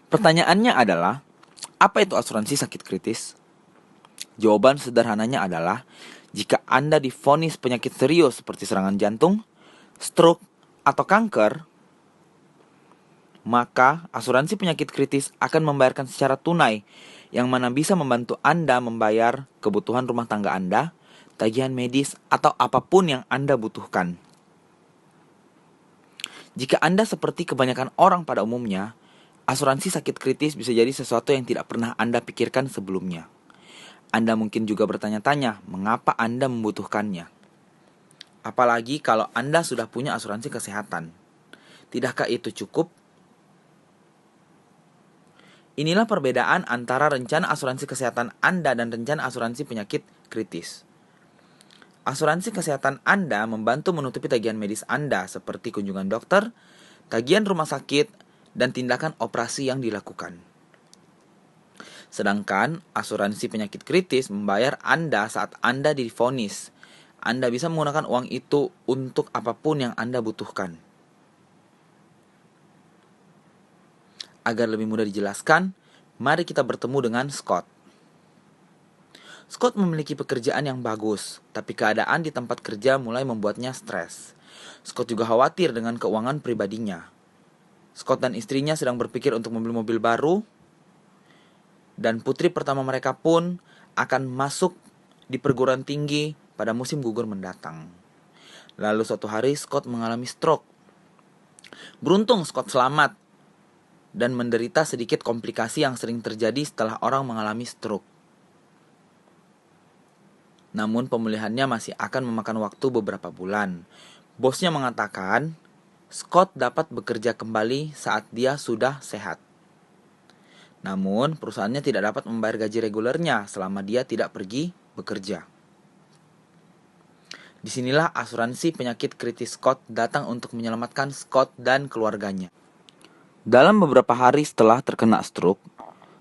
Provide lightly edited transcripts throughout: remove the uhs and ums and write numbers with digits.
Pertanyaannya adalah, apa itu asuransi sakit kritis? Jawaban sederhananya adalah, jika Anda divonis penyakit serius seperti serangan jantung, stroke, atau kanker, maka asuransi penyakit kritis akan membayarkan secara tunai, yang mana bisa membantu Anda membayar kebutuhan rumah tangga Anda, tagihan medis, atau apapun yang Anda butuhkan. Jika Anda seperti kebanyakan orang pada umumnya, asuransi sakit kritis bisa jadi sesuatu yang tidak pernah Anda pikirkan sebelumnya. Anda mungkin juga bertanya-tanya, mengapa Anda membutuhkannya? Apalagi kalau Anda sudah punya asuransi kesehatan. Tidakkah itu cukup? Inilah perbedaan antara rencana asuransi kesehatan Anda dan rencana asuransi penyakit kritis. Asuransi kesehatan Anda membantu menutupi tagihan medis Anda seperti kunjungan dokter, tagihan rumah sakit, dan tindakan operasi yang dilakukan. Sedangkan asuransi penyakit kritis membayar Anda saat Anda divonis. Anda bisa menggunakan uang itu untuk apapun yang Anda butuhkan. Agar lebih mudah dijelaskan, mari kita bertemu dengan Scott. Scott memiliki pekerjaan yang bagus, tapi keadaan di tempat kerja mulai membuatnya stres. Scott juga khawatir dengan keuangan pribadinya. Scott dan istrinya sedang berpikir untuk membeli mobil baru, dan putri pertama mereka pun akan masuk di perguruan tinggi pada musim gugur mendatang. Lalu suatu hari Scott mengalami stroke. Beruntung Scott selamat dan menderita sedikit komplikasi yang sering terjadi setelah orang mengalami stroke. Namun pemulihannya masih akan memakan waktu beberapa bulan. Bosnya mengatakan, Scott dapat bekerja kembali saat dia sudah sehat. Namun perusahaannya tidak dapat membayar gaji regulernya selama dia tidak pergi bekerja. Disinilah asuransi penyakit kritis Scott datang untuk menyelamatkan Scott dan keluarganya. Dalam beberapa hari setelah terkena stroke,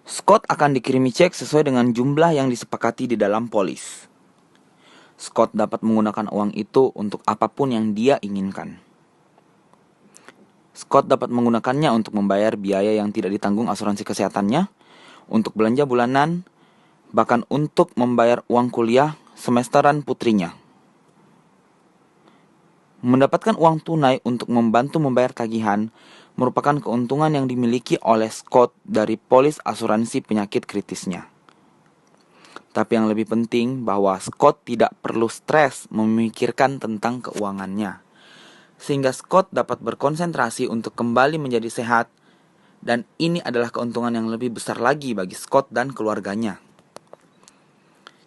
Scott akan dikirimi cek sesuai dengan jumlah yang disepakati di dalam polis. Scott dapat menggunakan uang itu untuk apapun yang dia inginkan. Scott dapat menggunakannya untuk membayar biaya yang tidak ditanggung asuransi kesehatannya, untuk belanja bulanan, bahkan untuk membayar uang kuliah semesteran putrinya. Mendapatkan uang tunai untuk membantu membayar tagihan merupakan keuntungan yang dimiliki oleh Scott dari polis asuransi penyakit kritisnya. Tapi yang lebih penting bahwa Scott tidak perlu stres memikirkan tentang keuangannya. Sehingga Scott dapat berkonsentrasi untuk kembali menjadi sehat, dan ini adalah keuntungan yang lebih besar lagi bagi Scott dan keluarganya.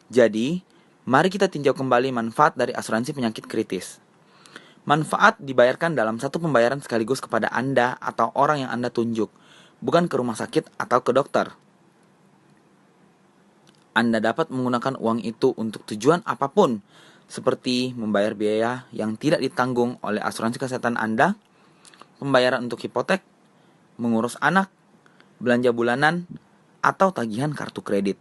Jadi, mari kita tinjau kembali manfaat dari asuransi penyakit kritis. Manfaat dibayarkan dalam satu pembayaran sekaligus kepada Anda atau orang yang Anda tunjuk, bukan ke rumah sakit atau ke dokter. Anda dapat menggunakan uang itu untuk tujuan apapun, seperti membayar biaya yang tidak ditanggung oleh asuransi kesehatan Anda, pembayaran untuk hipotek, mengurus anak, belanja bulanan, atau tagihan kartu kredit.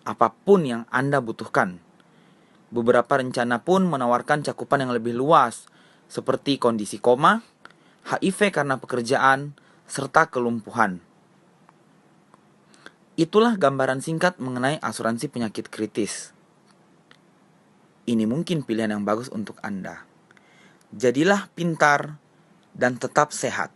Apapun yang Anda butuhkan. Beberapa rencana pun menawarkan cakupan yang lebih luas, seperti kondisi koma, HIV karena pekerjaan, serta kelumpuhan. Itulah gambaran singkat mengenai asuransi penyakit kritis. Ini mungkin pilihan yang bagus untuk Anda. Jadilah pintar dan tetap sehat.